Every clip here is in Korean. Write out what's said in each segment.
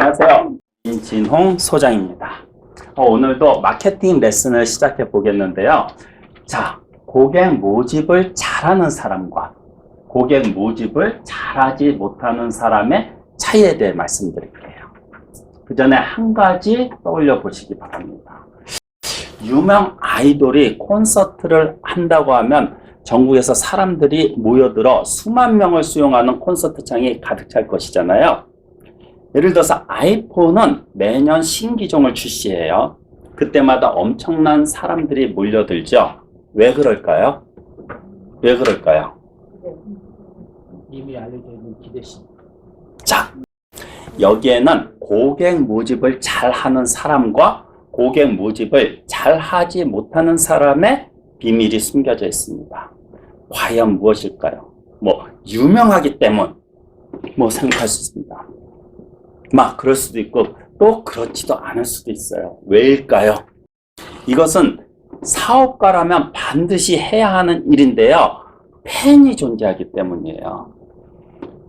안녕하세요. 임진홍 소장입니다. 오늘도 마케팅 레슨을 시작해 보겠는데요. 자, 고객 모집을 잘하는 사람과 고객 모집을 잘하지 못하는 사람의 차이에 대해 말씀드릴게요. 그 전에 한 가지 떠올려 보시기 바랍니다. 유명 아이돌이 콘서트를 한다고 하면 전국에서 사람들이 모여들어 수만 명을 수용하는 콘서트장이 가득 찰 것이잖아요. 예를 들어서 아이폰은 매년 신기종을 출시해요. 그때마다 엄청난 사람들이 몰려들죠. 왜 그럴까요? 왜 그럴까요? 이미 알려져 있는 기대심. 자, 여기에는 고객 모집을 잘하는 사람과 고객 모집을 잘하지 못하는 사람의 비밀이 숨겨져 있습니다. 과연 무엇일까요? 유명하기 때문 생각할 수 있습니다. 그럴 수도 있고 또 그렇지도 않을 수도 있어요. 왜일까요? 이것은 사업가라면 반드시 해야 하는 일인데요. 팬이 존재하기 때문이에요.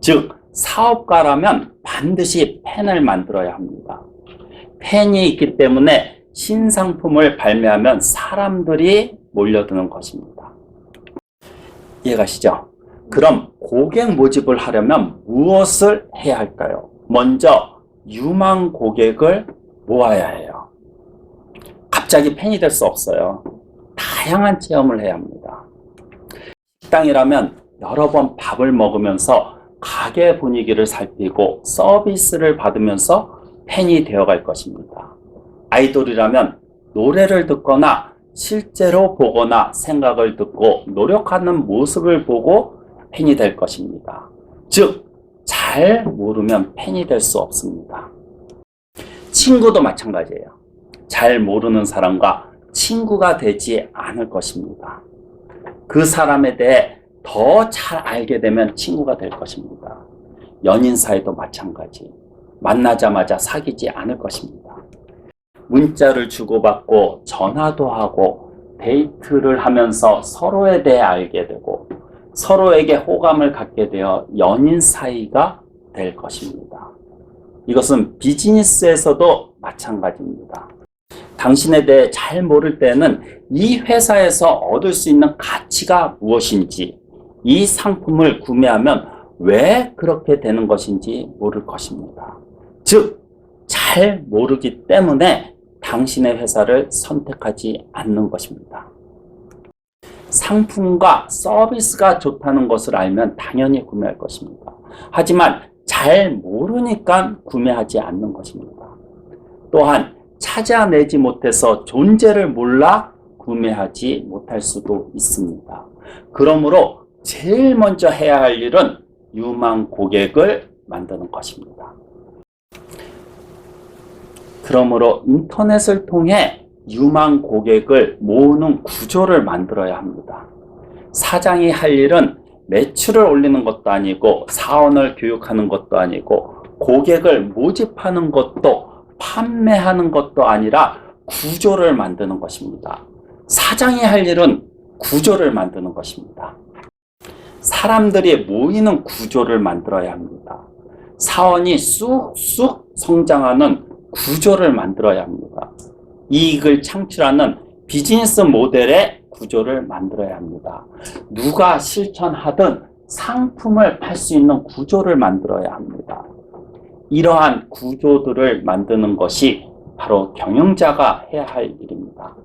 즉, 사업가라면 반드시 팬을 만들어야 합니다. 팬이 있기 때문에 신상품을 발매하면 사람들이 몰려드는 것입니다. 이해가시죠? 그럼 고객 모집을 하려면 무엇을 해야 할까요? 먼저 유망 고객을 모아야 해요. 갑자기 팬이 될 수 없어요. 다양한 체험을 해야 합니다. 식당이라면 여러 번 밥을 먹으면서 가게 분위기를 살피고 서비스를 받으면서 팬이 되어갈 것입니다. 아이돌이라면 노래를 듣거나 실제로 보거나 생각을 듣고 노력하는 모습을 보고 팬이 될 것입니다. 즉, 잘 모르면 팬이 될 수 없습니다. 친구도 마찬가지예요. 잘 모르는 사람과 친구가 되지 않을 것입니다. 그 사람에 대해 더 잘 알게 되면 친구가 될 것입니다. 연인 사이도 마찬가지. 만나자마자 사귀지 않을 것입니다. 문자를 주고받고 전화도 하고 데이트를 하면서 서로에 대해 알게 되고 서로에게 호감을 갖게 되어 연인 사이가 될 것입니다. 이것은 비즈니스에서도 마찬가지입니다. 당신에 대해 잘 모를 때는 이 회사에서 얻을 수 있는 가치가 무엇인지, 이 상품을 구매하면 왜 그렇게 되는 것인지 모를 것입니다. 즉, 잘 모르기 때문에 당신의 회사를 선택하지 않는 것입니다. 상품과 서비스가 좋다는 것을 알면 당연히 구매할 것입니다. 하지만 잘 모르니까 구매하지 않는 것입니다. 또한 찾아내지 못해서 존재를 몰라 구매하지 못할 수도 있습니다. 그러므로 제일 먼저 해야 할 일은 유망 고객을 만드는 것입니다. 그러므로 인터넷을 통해 유망 고객을 모으는 구조를 만들어야 합니다. 사장이 할 일은 매출을 올리는 것도 아니고 사원을 교육하는 것도 아니고 고객을 모집하는 것도 판매하는 것도 아니라 구조를 만드는 것입니다. 사장이 할 일은 구조를 만드는 것입니다. 사람들이 모이는 구조를 만들어야 합니다. 사원이 쑥쑥 성장하는 구조를 만들어야 합니다. 이익을 창출하는 비즈니스 모델의 구조를 만들어야 합니다. 누가 실천하든 상품을 팔 수 있는 구조를 만들어야 합니다. 이러한 구조들을 만드는 것이 바로 경영자가 해야 할 일입니다.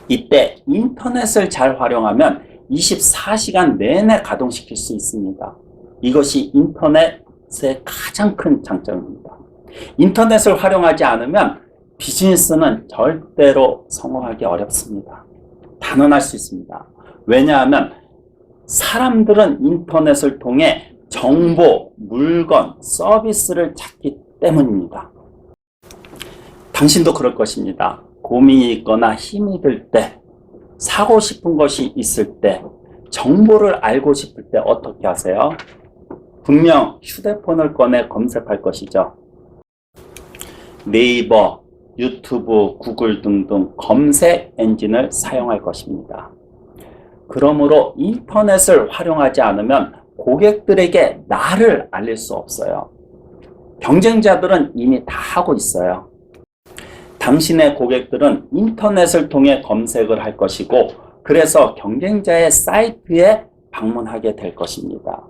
이때 인터넷을 잘 활용하면 24시간 내내 가동시킬 수 있습니다. 이것이 인터넷의 가장 큰 장점입니다. 인터넷을 활용하지 않으면 비즈니스는 절대로 성공하기 어렵습니다. 단언할 수 있습니다. 왜냐하면 사람들은 인터넷을 통해 정보, 물건, 서비스를 찾기 때문입니다. 당신도 그럴 것입니다. 고민이 있거나 힘이 들 때, 사고 싶은 것이 있을 때, 정보를 알고 싶을 때 어떻게 하세요? 분명 휴대폰을 꺼내 검색할 것이죠. 네이버, 유튜브, 구글 등등 검색 엔진을 사용할 것입니다. 그러므로 인터넷을 활용하지 않으면 고객들에게 나를 알릴 수 없어요. 경쟁자들은 이미 다 하고 있어요. 당신의 고객들은 인터넷을 통해 검색을 할 것이고, 그래서 경쟁자의 사이트에 방문하게 될 것입니다.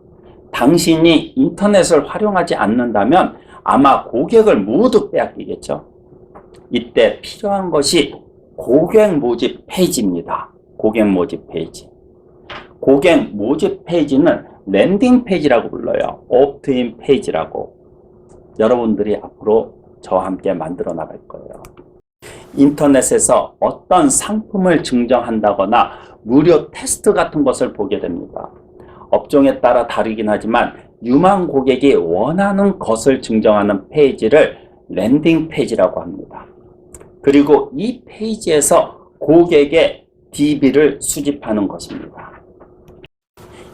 당신이 인터넷을 활용하지 않는다면 아마 고객을 모두 빼앗기겠죠. 이때 필요한 것이 고객 모집 페이지입니다. 고객 모집 페이지. 고객 모집 페이지는 랜딩 페이지라고 불러요. 옵트인 페이지라고. 여러분들이 앞으로 저와 함께 만들어 나갈 거예요. 인터넷에서 어떤 상품을 증정한다거나 무료 테스트 같은 것을 보게 됩니다. 업종에 따라 다르긴 하지만 유망 고객이 원하는 것을 증정하는 페이지를 랜딩 페이지라고 합니다. 그리고 이 페이지에서 고객의 DB를 수집하는 것입니다.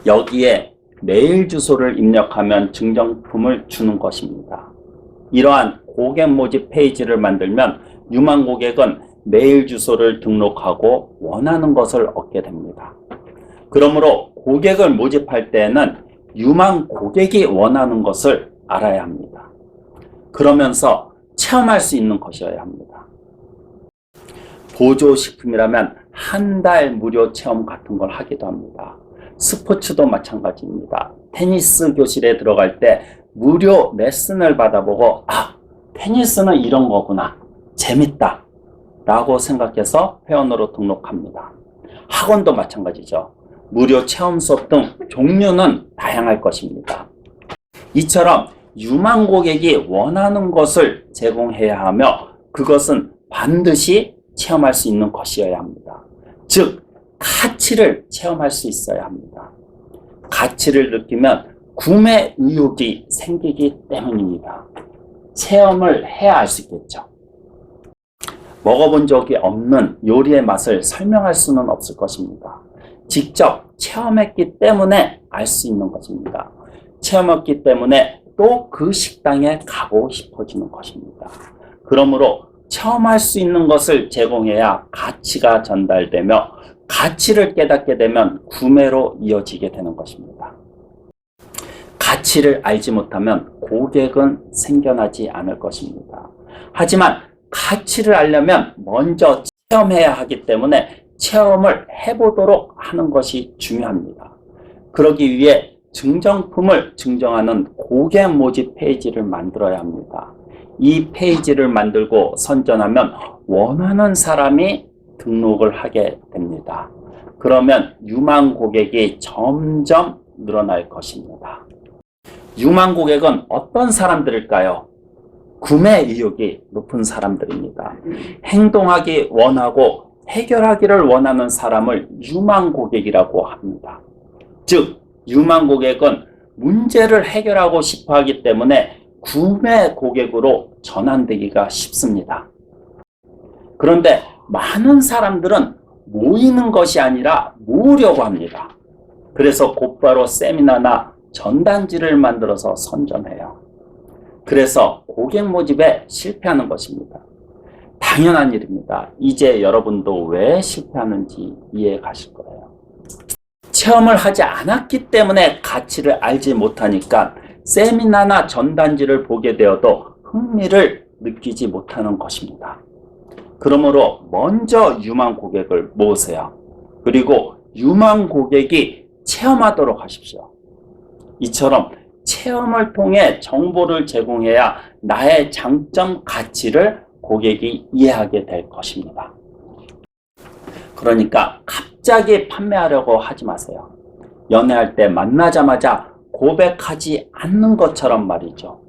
여기에 메일 주소를 입력하면 증정품을 주는 것입니다. 이러한 고객 모집 페이지를 만들면 유망 고객은 메일 주소를 등록하고 원하는 것을 얻게 됩니다. 그러므로 고객을 모집할 때에는 유망 고객이 원하는 것을 알아야 합니다. 그러면서 체험할 수 있는 것이어야 합니다. 보조식품이라면 한 달 무료 체험 같은 걸 하기도 합니다. 스포츠도 마찬가지입니다. 테니스 교실에 들어갈 때 무료 레슨을 받아보고 테니스는 이런 거구나. 재밌다. 라고 생각해서 회원으로 등록합니다. 학원도 마찬가지죠. 무료 체험 수업 등 종류는 다양할 것입니다. 이처럼 유망 고객이 원하는 것을 제공해야 하며 그것은 반드시 체험할 수 있는 것이어야 합니다. 즉, 가치를 체험할 수 있어야 합니다. 가치를 느끼면 구매 의욕이 생기기 때문입니다. 체험을 해야 알 수 있겠죠. 먹어본 적이 없는 요리의 맛을 설명할 수는 없을 것입니다. 직접 체험했기 때문에 알 수 있는 것입니다. 체험했기 때문에 또 그 식당에 가고 싶어지는 것입니다. 그러므로 체험할 수 있는 것을 제공해야 가치가 전달되며 가치를 깨닫게 되면 구매로 이어지게 되는 것입니다. 가치를 알지 못하면 고객은 생겨나지 않을 것입니다. 하지만 가치를 알려면 먼저 체험해야 하기 때문에 체험을 해보도록 하는 것이 중요합니다. 그러기 위해 증정품을 증정하는 고객 모집 페이지를 만들어야 합니다. 이 페이지를 만들고 선전하면 원하는 사람이 등록을 하게 됩니다. 그러면 유망 고객이 점점 늘어날 것입니다. 유망 고객은 어떤 사람들일까요? 구매 의욕이 높은 사람들입니다. 행동하기 원하고 해결하기를 원하는 사람을 유망 고객이라고 합니다. 즉, 유망 고객은 문제를 해결하고 싶어 하기 때문에 구매 고객으로 전환되기가 쉽습니다. 그런데 많은 사람들은 모이는 것이 아니라 모으려고 합니다. 그래서 곧바로 세미나나 전단지를 만들어서 선전해요. 그래서 고객 모집에 실패하는 것입니다. 당연한 일입니다. 이제 여러분도 왜 실패하는지 이해 가실 거예요. 체험을 하지 않았기 때문에 가치를 알지 못하니까 세미나나 전단지를 보게 되어도 흥미를 느끼지 못하는 것입니다. 그러므로 먼저 유망 고객을 모으세요. 그리고 유망 고객이 체험하도록 하십시오. 이처럼 체험을 통해 정보를 제공해야 나의 장점, 가치를 고객이 이해하게 될 것입니다. 그러니까 갑자기 판매하려고 하지 마세요. 연애할 때 만나자마자 고백하지 않는 것처럼 말이죠.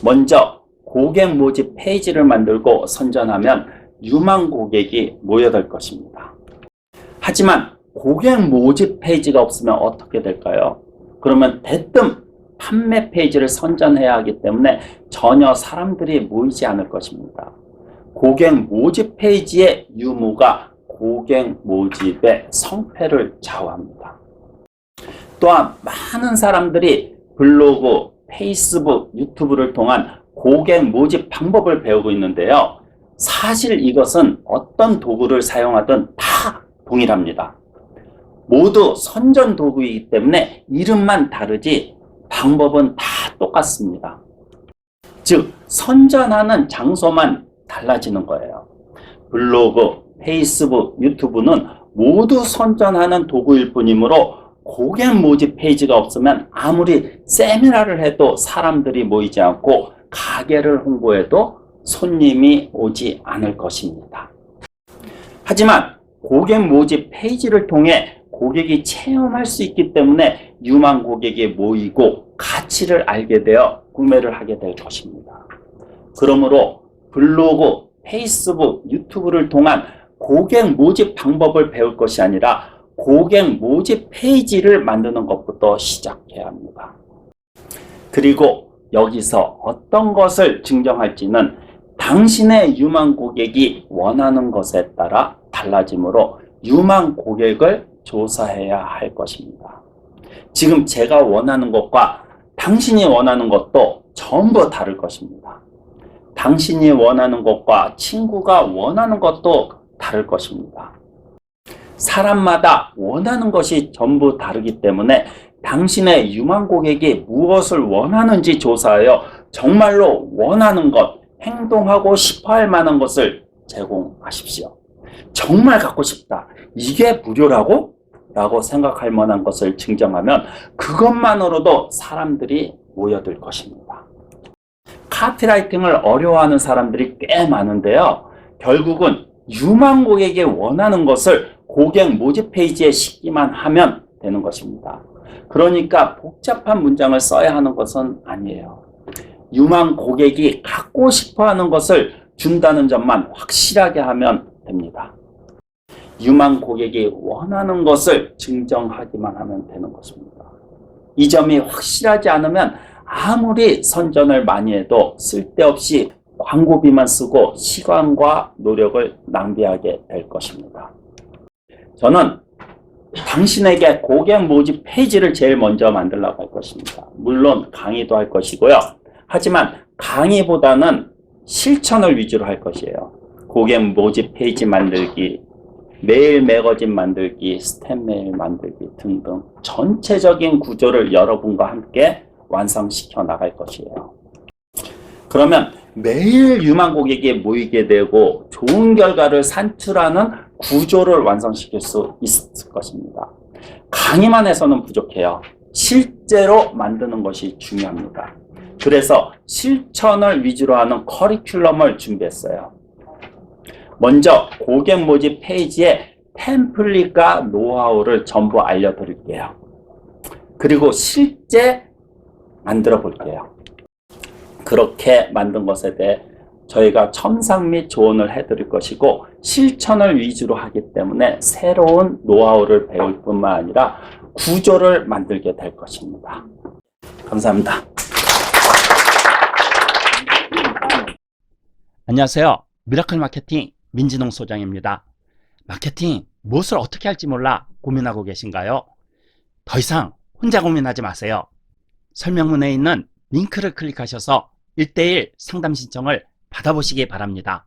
먼저 고객 모집 페이지를 만들고 선전하면 유망 고객이 모여들 것입니다. 하지만 고객 모집 페이지가 없으면 어떻게 될까요? 그러면 대뜸 판매 페이지를 선전해야 하기 때문에 전혀 사람들이 모이지 않을 것입니다. 고객 모집 페이지의 유무가 고객 모집의 성패를 좌우합니다. 또한 많은 사람들이 블로그, 페이스북, 유튜브를 통한 고객 모집 방법을 배우고 있는데요. 사실 이것은 어떤 도구를 사용하든 다 동일합니다. 모두 선전 도구이기 때문에 이름만 다르지 방법은 다 똑같습니다. 즉 선전하는 장소만 달라지는 거예요. 블로그, 페이스북, 유튜브는 모두 선전하는 도구일 뿐이므로 고객 모집 페이지가 없으면 아무리 세미나를 해도 사람들이 모이지 않고 가게를 홍보해도 손님이 오지 않을 것입니다. 하지만 고객 모집 페이지를 통해 고객이 체험할 수 있기 때문에 유망 고객이 모이고 가치를 알게 되어 구매를 하게 될 것입니다. 그러므로 블로그, 페이스북, 유튜브를 통한 고객 모집 방법을 배울 것이 아니라 고객 모집 페이지를 만드는 것부터 시작해야 합니다. 그리고 여기서 어떤 것을 증정할지는 당신의 유망 고객이 원하는 것에 따라 달라지므로 유망 고객을 조사해야 할 것입니다. 지금 제가 원하는 것과 당신이 원하는 것도 전부 다를 것입니다. 당신이 원하는 것과 친구가 원하는 것도 다를 것입니다. 사람마다 원하는 것이 전부 다르기 때문에 당신의 유망 고객이 무엇을 원하는지 조사하여 정말로 원하는 것, 행동하고 싶어 할 만한 것을 제공하십시오. 정말 갖고 싶다. 이게 무료라고? 라고 생각할 만한 것을 증정하면 그것만으로도 사람들이 모여들 것입니다. 카피라이팅을 어려워하는 사람들이 꽤 많은데요. 결국은 유망 고객이 원하는 것을 고객 모집 페이지에 싣기만 하면 되는 것입니다. 그러니까 복잡한 문장을 써야 하는 것은 아니에요. 유망 고객이 갖고 싶어 하는 것을 준다는 점만 확실하게 하면 됩니다. 유망 고객이 원하는 것을 증정하기만 하면 되는 것입니다. 이 점이 확실하지 않으면 아무리 선전을 많이 해도 쓸데없이 광고비만 쓰고 시간과 노력을 낭비하게 될 것입니다. 저는 당신에게 고객 모집 페이지를 제일 먼저 만들려고 할 것입니다. 물론 강의도 할 것이고요. 하지만 강의보다는 실천을 위주로 할 것이에요. 고객 모집 페이지 만들기, 메일 매거진 만들기, 스탬 메일 만들기 등등 전체적인 구조를 여러분과 함께 완성시켜 나갈 것이에요. 그러면 매일 유망 고객이 모이게 되고 좋은 결과를 산출하는 구조를 완성시킬 수 있을 것입니다. 강의만 해서는 부족해요. 실제로 만드는 것이 중요합니다. 그래서 실천을 위주로 하는 커리큘럼을 준비했어요. 먼저 고객 모집 페이지에 템플릿과 노하우를 전부 알려드릴게요. 그리고 실제 만들어 볼게요. 그렇게 만든 것에 대해 저희가 첨삭 및 조언을 해드릴 것이고 실천을 위주로 하기 때문에 새로운 노하우를 배울 뿐만 아니라 구조를 만들게 될 것입니다. 감사합니다. 안녕하세요. 미라클 마케팅 민진홍 소장입니다. 마케팅 무엇을 어떻게 할지 몰라 고민하고 계신가요? 더 이상 혼자 고민하지 마세요. 설명문에 있는 링크를 클릭하셔서 1:1 상담 신청을 받아보시기 바랍니다.